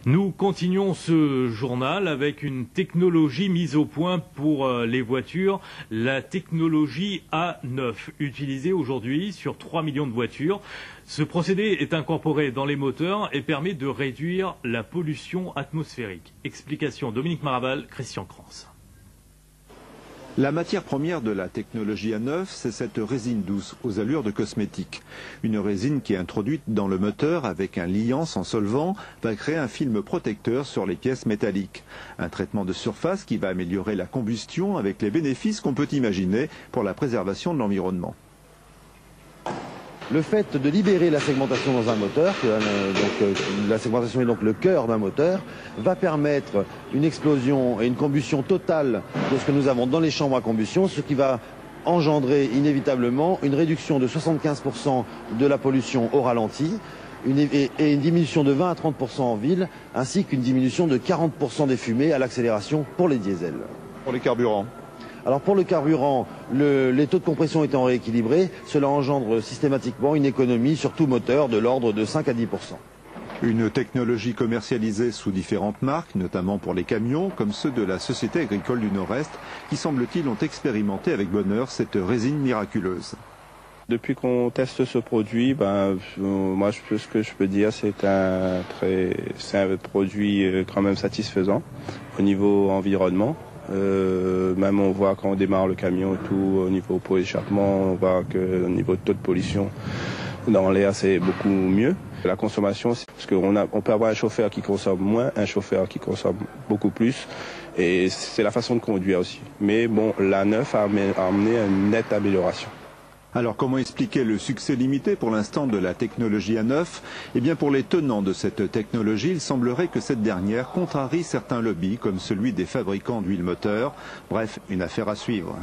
Nous continuons ce journal avec une technologie mise au point pour les voitures, la technologie A9, utilisée aujourd'hui sur 3 millions de voitures. Ce procédé est incorporé dans les moteurs et permet de réduire la pollution atmosphérique. Explication Dominique Maraval, Christian Crans. La matière première de la technologie A9, c'est cette résine douce aux allures de cosmétique. Une résine qui est introduite dans le moteur avec un liant sans solvant va créer un film protecteur sur les pièces métalliques. Un traitement de surface qui va améliorer la combustion avec les bénéfices qu'on peut imaginer pour la préservation de l'environnement. Le fait de libérer la segmentation dans un moteur, la segmentation est donc le cœur d'un moteur, va permettre une explosion et une combustion totale de ce que nous avons dans les chambres à combustion, ce qui va engendrer inévitablement une réduction de 75% de la pollution au ralenti et une diminution de 20 à 30% en ville, ainsi qu'une diminution de 40% des fumées à l'accélération pour les diesels. Pour les carburants. Alors pour le carburant, les taux de compression étant rééquilibrés, cela engendre systématiquement une économie sur tout moteur de l'ordre de 5 à 10%. Une technologie commercialisée sous différentes marques, notamment pour les camions, comme ceux de la Société agricole du Nord-Est, qui semble-t-il ont expérimenté avec bonheur cette résine miraculeuse. Depuis qu'on teste ce produit, moi ce que je peux dire, c'est un produit quand même satisfaisant au niveau environnement. Même on voit quand on démarre le camion et tout, au niveau pot échappement, on voit que au niveau de taux de pollution dans l'air c'est beaucoup mieux. La consommation, parce qu'on peut avoir un chauffeur qui consomme moins, un chauffeur qui consomme beaucoup plus, et c'est la façon de conduire aussi. Mais bon, l'A9 a amené une nette amélioration. Alors comment expliquer le succès limité pour l'instant de la technologie A9 ? Eh bien pour les tenants de cette technologie, il semblerait que cette dernière contrarie certains lobbies comme celui des fabricants d'huile moteur. Bref, une affaire à suivre.